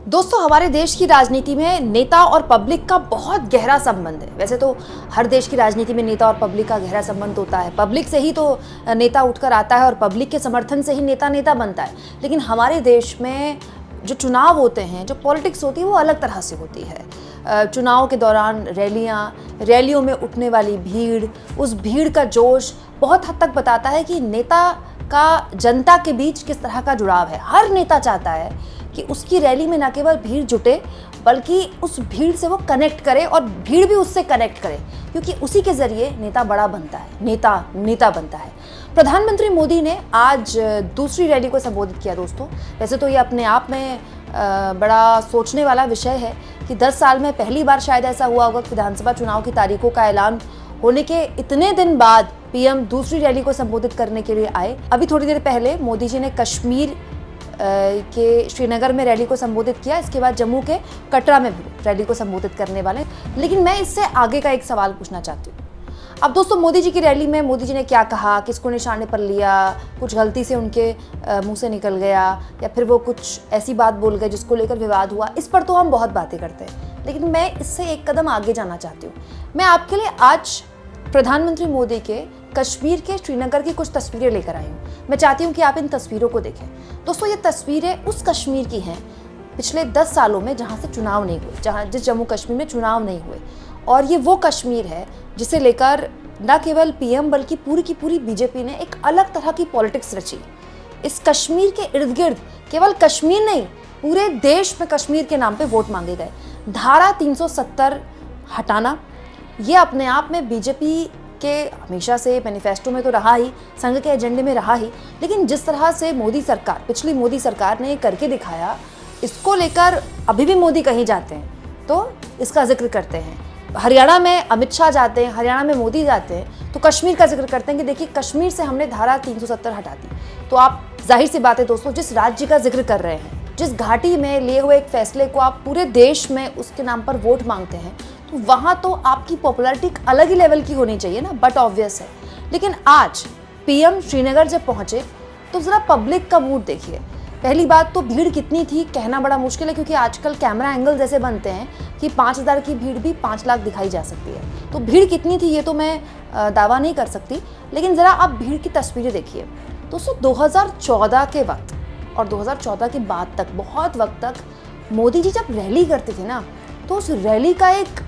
दोस्तों, हमारे देश की राजनीति में नेता और पब्लिक का बहुत गहरा संबंध है। वैसे तो हर देश की राजनीति में नेता और पब्लिक का गहरा संबंध होता है। पब्लिक से ही तो नेता उठकर आता है और पब्लिक के समर्थन से ही नेता बनता है। लेकिन हमारे देश में जो चुनाव होते हैं, जो पॉलिटिक्स होती है, वो अलग तरह से होती है। चुनाव के दौरान रैलियों में उठने वाली भीड़, उस भीड़ का जोश बहुत हद तक बताता है कि नेता का जनता के बीच किस तरह का जुड़ाव है। हर नेता चाहता है कि उसकी रैली में न केवल भीड़ जुटे, बल्कि उस भीड़ से वो कनेक्ट करे और भीड़ भी उससे कनेक्ट करे, क्योंकि उसी के जरिए नेता बड़ा बनता है, नेता बनता है। प्रधानमंत्री मोदी ने आज दूसरी रैली को संबोधित किया। दोस्तों, वैसे तो ये अपने आप में बड़ा सोचने वाला विषय है कि 10 साल में पहली बार शायद ऐसा हुआ होगा कि विधानसभा चुनाव की तारीखों का ऐलान होने के इतने दिन बाद पीएम दूसरी रैली को संबोधित करने के लिए आए। अभी थोड़ी देर पहले मोदी जी ने कश्मीर के श्रीनगर में रैली को संबोधित किया। इसके बाद जम्मू के कटरा में भी रैली को संबोधित करने वाले। लेकिन मैं इससे आगे का एक सवाल पूछना चाहती हूँ। अब दोस्तों, मोदी जी की रैली में मोदी जी ने क्या कहा, किसको निशाने पर लिया, कुछ गलती से उनके मुंह से निकल गया या फिर वो कुछ ऐसी बात बोल गए जिसको लेकर विवाद हुआ, इस पर तो हम बहुत बातें करते हैं। लेकिन मैं इससे एक कदम आगे जाना चाहती हूँ। मैं आपके लिए आज प्रधानमंत्री मोदी के कश्मीर के श्रीनगर की कुछ तस्वीरें लेकर आई हूँ। मैं चाहती हूँ कि आप इन तस्वीरों को देखें। दोस्तों, ये तस्वीरें उस कश्मीर की हैं पिछले 10 सालों में जहाँ से चुनाव नहीं हुए, जिस जम्मू कश्मीर में चुनाव नहीं हुए। और ये वो कश्मीर है जिसे लेकर न केवल पीएम बल्कि पूरी की पूरी बीजेपी ने एक अलग तरह की पॉलिटिक्स रची। इस कश्मीर के इर्द गिर्द केवल कश्मीर नहीं, पूरे देश में कश्मीर के नाम पे वोट मांगे गए। धारा 370 हटाना ये अपने आप में बीजेपी के हमेशा से मैनिफेस्टो में तो रहा ही, संघ के एजेंडे में रहा ही। लेकिन जिस तरह से पिछली मोदी सरकार ने करके दिखाया, इसको लेकर अभी भी मोदी कहीं जाते हैं तो इसका जिक्र करते हैं। हरियाणा में अमित शाह जाते हैं, हरियाणा में मोदी जाते हैं तो कश्मीर का जिक्र करते हैं कि देखिए कश्मीर से हमने धारा 370 हटा दी। तो आप जाहिर सी बात है दोस्तों, जिस राज्य का जिक्र कर रहे हैं, जिस घाटी में लिए हुए एक फैसले को आप पूरे देश में उसके नाम पर वोट मांगते हैं, तो वहाँ तो आपकी पॉपुलैरिटी अलग ही लेवल की होनी चाहिए ना, बट ऑब्वियस है। लेकिन आज पीएम श्रीनगर जब पहुँचे तो ज़रा पब्लिक का मूड देखिए। पहली बात तो भीड़ कितनी थी कहना बड़ा मुश्किल है, क्योंकि आजकल कैमरा एंगल जैसे बनते हैं कि 5000 की भीड़ भी 5 लाख दिखाई जा सकती है। तो भीड़ कितनी थी ये तो मैं दावा नहीं कर सकती, लेकिन ज़रा आप भीड़ की तस्वीरें देखिए। दोस्तों, 2014 के वक्त और 2014 के बाद तक बहुत वक्त तक मोदी जी जब रैली करते थे ना, तो उस रैली का एक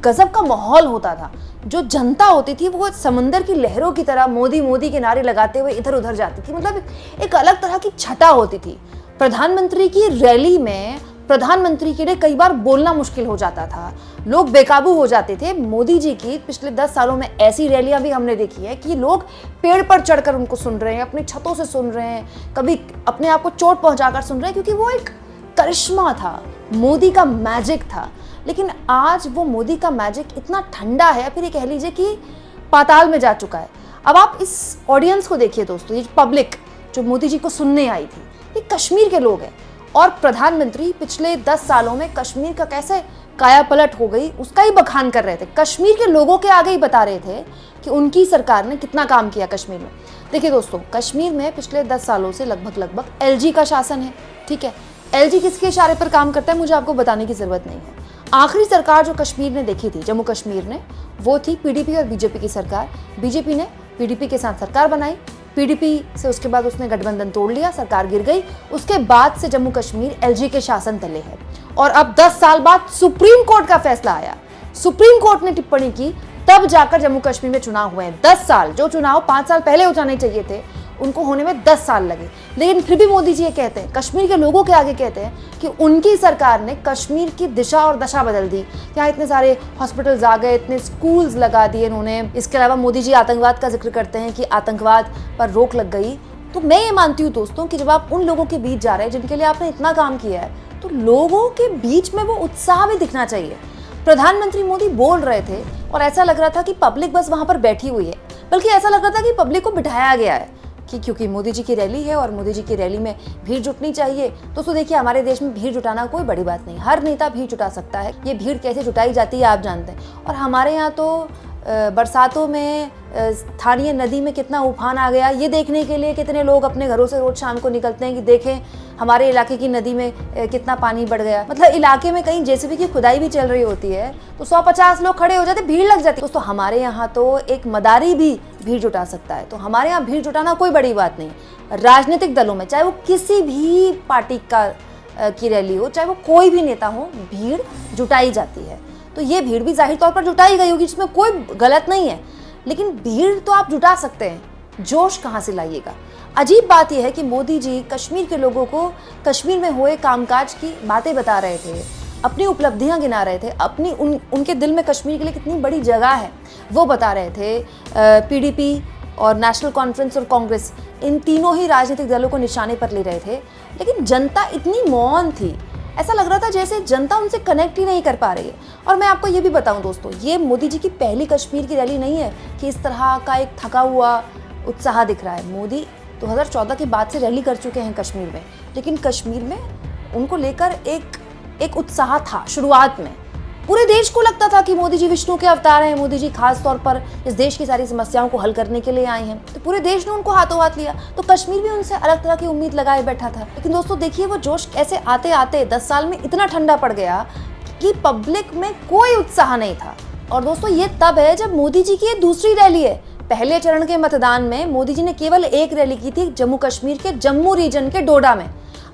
गजब का माहौल होता था। जो जनता होती थी वो समंदर की लहरों की तरह मोदी मोदी के नारे लगाते हुए इधर उधर जाती थी। मतलब एक अलग तरह की छटा होती थी। प्रधानमंत्री की रैली में प्रधानमंत्री के लिए कई बार बोलना मुश्किल हो जाता था, लोग बेकाबू हो जाते थे। मोदी जी की पिछले 10 सालों में ऐसी रैलियां भी हमने देखी है कि लोग पेड़ पर चढ़कर उनको सुन रहे हैं, अपनी छतों से सुन रहे हैं, कभी अपने आप को चोट पहुंचाकर सुन रहे हैं, क्योंकि वो एक करिश्मा था, मोदी का मैजिक था। लेकिन आज वो मोदी का मैजिक इतना ठंडा है, फिर ये कह लीजिए कि पाताल में जा चुका है। अब आप इस ऑडियंस को देखिए दोस्तों, ये पब्लिक जो मोदी जी को सुनने आई थी, ये कश्मीर के लोग हैं। और प्रधानमंत्री पिछले 10 सालों में कश्मीर का कैसे काया पलट हो गई उसका ही बखान कर रहे थे। कश्मीर के लोगों के आगे ही बता रहे थे कि उनकी सरकार ने कितना काम किया कश्मीर में। देखिए दोस्तों, कश्मीर में पिछले 10 सालों से लगभग एलजी का शासन है। ठीक है, एलजी किसके इशारे पर काम करता है मुझे आपको बताने की जरूरत नहीं है। आखिरी सरकार जो कश्मीर ने देखी थी, जम्मू कश्मीर ने, वो थी पीडीपी और बीजेपी की सरकार। बीजेपी ने पीडीपी के साथ सरकार बनाई, पीडीपी से उसके बाद उसने गठबंधन तोड़ लिया, सरकार गिर गई। उसके बाद से जम्मू कश्मीर एलजी के शासन तले है। और अब 10 साल बाद सुप्रीम कोर्ट का फैसला आया, सुप्रीम कोर्ट ने टिप्पणी की, तब जाकर जम्मू कश्मीर में चुनाव हुए हैं। 10 साल, जो चुनाव 5 साल पहले हो जाने चाहिए थे उनको होने में 10 साल लगे। लेकिन फिर भी मोदी जी ये कहते हैं, कश्मीर के लोगों के आगे कहते हैं कि उनकी सरकार ने कश्मीर की दिशा और दशा बदल दी। यहाँ इतने सारे हॉस्पिटल्स आ गए, इतने स्कूल्स लगा दिए इन्होंने। इसके अलावा मोदी जी आतंकवाद का जिक्र करते हैं कि आतंकवाद पर रोक लग गई। तो मैं ये मानती हूँ दोस्तों कि जब आप उन लोगों के बीच जा रहे हैं जिनके लिए आपने इतना काम किया है, तो लोगों के बीच में वो उत्साह भी दिखना चाहिए। प्रधानमंत्री मोदी बोल रहे थे और ऐसा लग रहा था कि पब्लिक बस वहां पर बैठी हुई है, बल्कि ऐसा लग रहा था कि पब्लिक को बिठाया गया है कि क्योंकि मोदी जी की रैली है और मोदी जी की रैली में भीड़ जुटनी चाहिए। दोस्तों देखिए, हमारे देश में भीड़ जुटाना कोई बड़ी बात नहीं, हर नेता भीड़ जुटा सकता है। ये भीड़ कैसे जुटाई जाती है आप जानते हैं। और हमारे यहाँ तो बरसातों में स्थानीय नदी में कितना उफान आ गया, ये देखने के लिए कितने लोग अपने घरों से रोज शाम को निकलते हैं कि देखें हमारे इलाके की नदी में कितना पानी बढ़ गया। मतलब इलाके में कहीं जेसीबी की खुदाई भी चल रही होती है तो 150 लोग खड़े हो जाते, भीड़ लग जाती है। दोस्तों हमारे यहाँ तो एक मदारी भी भीड़ जुटा सकता है, तो हमारे यहाँ भीड़ जुटाना कोई बड़ी बात नहीं। राजनीतिक दलों में चाहे वो किसी भी पार्टी की रैली हो, चाहे वो कोई भी नेता हो, भीड़ जुटाई जाती है। तो ये भीड़ भी जाहिर तौर पर जुटाई गई होगी, जिसमें कोई गलत नहीं है, लेकिन भीड़ तो आप जुटा सकते हैं, जोश कहाँ से लाइएगा। अजीब बात यह है कि मोदी जी कश्मीर के लोगों को कश्मीर में हुए कामकाज की बातें बता रहे थे, अपनी उपलब्धियां गिना रहे थे, उनके दिल में कश्मीर के लिए कितनी बड़ी जगह है वो बता रहे थे। पीडीपी और नेशनल कॉन्फ्रेंस और कांग्रेस, इन तीनों ही राजनीतिक दलों को निशाने पर ले रहे थे, लेकिन जनता इतनी मौन थी, ऐसा लग रहा था जैसे जनता उनसे कनेक्ट ही नहीं कर पा रही है। और मैं आपको ये भी बताऊं दोस्तों, ये मोदी जी की पहली कश्मीर की रैली नहीं है कि इस तरह का एक थका हुआ उत्साह दिख रहा है। मोदी 2014 के बाद से रैली कर चुके हैं कश्मीर में, लेकिन कश्मीर में उनको लेकर एक उत्साह था शुरुआत में। पूरे देश को लगता था कि मोदी जी विष्णु के अवतार हैं, मोदी जी खास तौर पर इस देश की सारी समस्याओं को हल करने के लिए आए हैं, तो पूरे देश ने उनको हाथों हाथ लिया। तो कश्मीर भी उनसे अलग तरह की उम्मीद लगाए बैठा था। लेकिन दोस्तों देखिए, वो जोश ऐसे आते आते 10 साल में इतना ठंडा पड़ गया कि पब्लिक में कोई उत्साह नहीं था। और दोस्तों ये तब है जब मोदी जी की ये दूसरी रैली है। पहले चरण के मतदान में मोदी जी ने केवल एक रैली की थी जम्मू कश्मीर के जम्मू रीजन के डोडा में।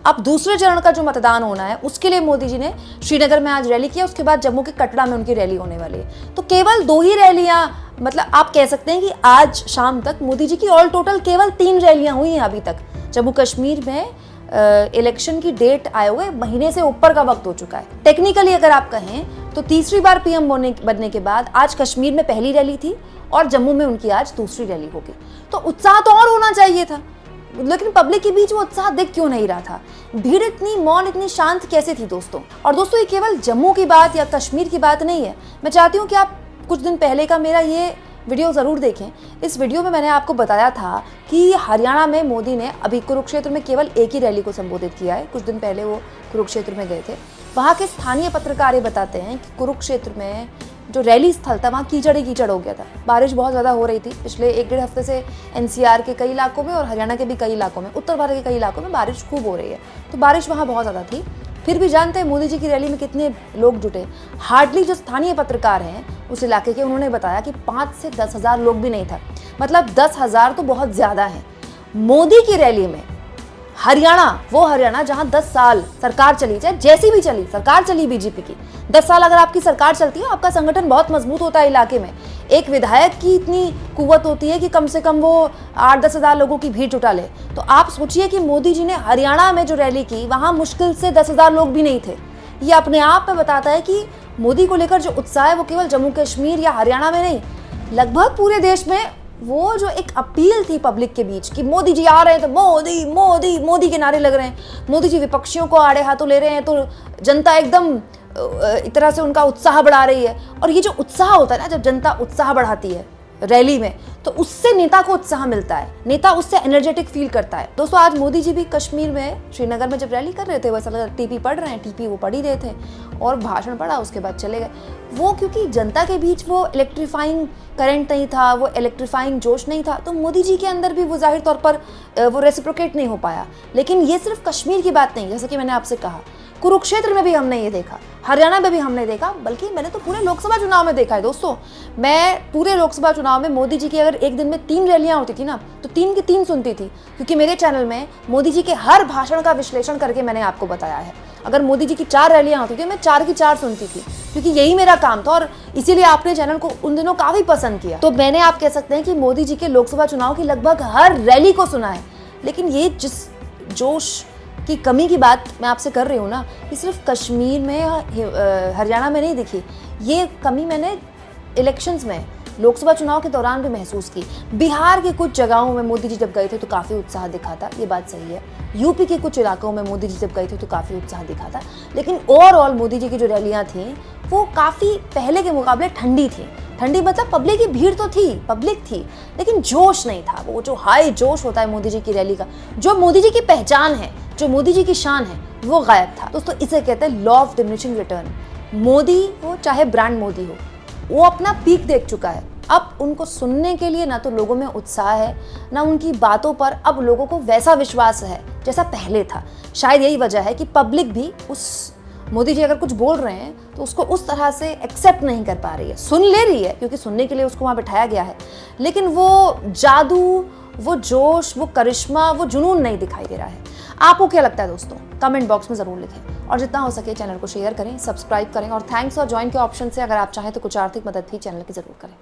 अब दूसरे चरण का जो मतदान होना है उसके लिए मोदी जी ने श्रीनगर में आज रैली किया, उसके बाद जम्मू के कटरा में उनकी रैली होने वाली है। तो केवल 2 ही रैलियां, मतलब आप कह सकते हैं कि आज शाम तक मोदी जी की ऑल टोटल केवल 3 रैलियां हुई हैं अभी तक। जम्मू कश्मीर में इलेक्शन की डेट आए हुए महीने से ऊपर का वक्त हो चुका है। टेक्निकली अगर आप कहें तो तीसरी बार पीएम बनने के बाद आज कश्मीर में पहली रैली थी और जम्मू में उनकी आज दूसरी रैली होगी। तो उत्साह तो और होना चाहिए था, लेकिन पब्लिक के बीच वो उत्साह दिख क्यों नहीं रहा था? भीड़ इतनी मौन, इतनी शांत कैसे थी दोस्तों? और दोस्तों ये केवल जम्मू की बात या कश्मीर की बात नहीं है। मैं चाहती हूँ कि आप कुछ दिन पहले का मेरा ये वीडियो ज़रूर देखें। इस वीडियो में मैंने आपको बताया था कि हरियाणा में मोदी ने अभी कुरुक्षेत्र में केवल एक ही रैली को संबोधित किया है। कुछ दिन पहले वो कुरुक्षेत्र में गए थे। वहाँ के स्थानीय पत्रकार ये बताते हैं कि कुरुक्षेत्र में जो रैली स्थल था वहाँ कीचड़ ही कीचड़ हो गया था। बारिश बहुत ज़्यादा हो रही थी पिछले 1-1.5 हफ्ते से। एनसीआर के कई इलाकों में और हरियाणा के भी कई इलाकों में, उत्तर भारत के कई इलाकों में बारिश खूब हो रही है, तो बारिश वहाँ बहुत ज़्यादा थी। फिर भी जानते हैं मोदी जी की रैली में कितने लोग जुटे? हार्डली जो स्थानीय पत्रकार हैं उस इलाके के, उन्होंने बताया कि 5 से 10 हज़ार लोग भी नहीं था। मतलब 10 हज़ार तो बहुत ज़्यादा है। मोदी की रैली में हरियाणा, वो हरियाणा जहां 10 साल सरकार चली, चाहे जैसी भी चली सरकार चली बीजेपी की, 10 साल अगर आपकी सरकार चलती है, आपका संगठन बहुत मजबूत होता है इलाके में। एक विधायक की इतनी कुव्वत होती है कि कम से कम वो 8-10 हज़ार लोगों की भीड़ जुटा ले। तो आप सोचिए कि मोदी जी ने हरियाणा में जो रैली की, वहां मुश्किल से 10 हज़ार लोग भी नहीं थे। ये अपने आप में बताता है कि मोदी को लेकर जो उत्साह है वो केवल जम्मू कश्मीर या हरियाणा में नहीं, लगभग पूरे देश में वो जो एक अपील थी पब्लिक के बीच कि मोदी जी आ रहे हैं तो मोदी मोदी मोदी के नारे लग रहे हैं, मोदी जी विपक्षियों को आड़े हाथों ले रहे हैं, तो जनता एकदम एक तरह से उनका उत्साह बढ़ा रही है। और ये जो उत्साह होता है ना, जब जनता उत्साह बढ़ाती है रैली में, तो उससे नेता को उत्साह मिलता है, नेता उससे एनर्जेटिक फील करता है। दोस्तों आज मोदी जी भी कश्मीर में श्रीनगर में जब रैली कर रहे थे, वैसा लगा टीपी पढ़ रहे हैं, टीपी वो पढ़ ही रहे थे और भाषण पढ़ा, उसके बाद चले गए वो, क्योंकि जनता के बीच वो इलेक्ट्रीफाइंग करंट नहीं था, वो इलेक्ट्रीफाइंग जोश नहीं था। तो मोदी जी के अंदर भी वो जाहिर तौर पर वो रेसिप्रोकेट नहीं हो पाया। लेकिन ये सिर्फ कश्मीर की बात नहीं, जैसे कि मैंने आपसे कहा, कुरुक्षेत्र में भी हमने ये देखा, हरियाणा में भी हमने देखा, बल्कि मैंने तो पूरे लोकसभा चुनाव में देखा है दोस्तों। मैं पूरे लोकसभा चुनाव में मोदी जी की अगर एक दिन में 3 रैलियां होती थी ना, तो 3 की 3 सुनती थी, क्योंकि मेरे चैनल में मोदी जी के हर भाषण का विश्लेषण करके मैंने आपको बताया है। अगर मोदी जी की 4 रैलियां होती थी, मैं 4 की 4 सुनती थी, क्योंकि यही मेरा काम था और इसीलिए आपने चैनल को उन दिनों काफी पसंद किया। तो मैंने, आप कह सकते हैं कि मोदी जी के लोकसभा चुनाव की लगभग हर रैली को सुना है। लेकिन ये जिस जोश की कमी की बात मैं आपसे कर रही हूँ ना, ये सिर्फ कश्मीर में, हरियाणा में नहीं दिखी, ये कमी मैंने इलेक्शंस में, लोकसभा चुनाव के दौरान भी महसूस की। बिहार के कुछ जगहों में मोदी जी जब गए थे तो काफ़ी उत्साह दिखा था, ये बात सही है। यूपी के कुछ इलाकों में मोदी जी जब गए थे तो काफ़ी उत्साह दिखा था। लेकिन ओवरऑल मोदी जी की जो रैलियाँ थीं वो काफ़ी पहले के मुकाबले ठंडी थी। ठंडी मतलब पब्लिक की भीड़ तो थी, पब्लिक थी, लेकिन जोश नहीं था। वो जो हाई जोश होता है मोदी जी की रैली का, जो मोदी जी की पहचान है, जो मोदी जी की शान है, वो गायब था दोस्तों। इसे कहते हैं law of diminishing return. Modi हो चाहे ब्रांड मोदी हो, वो अपना पीक देख चुका है, अब उनको सुनने के लिए ना तो लोगों में उत्साह है, ना उनकी बातों पर अब लोगों को वैसा विश्वास है जैसा पहले था। शायद यही वजह है कि पब्लिक भी उस मोदी जी अगर कुछ बोल रहे हैं तो उसको उस तरह से एक्सेप्ट नहीं कर पा रही है। सुन ले रही है क्योंकि सुनने के लिए उसको वहाँ बिठाया गया है, लेकिन वो जादू, वो जोश, वो करिश्मा, वो जुनून नहीं दिखाई दे रहा है। आपको क्या लगता है दोस्तों? कमेंट बॉक्स में ज़रूर लिखें और जितना हो सके चैनल को शेयर करें, सब्सक्राइब करें और थैंक्स और ज्वाइन के ऑप्शन से अगर आप चाहें तो कुछ आर्थिक मदद भी चैनल की ज़रूर करें।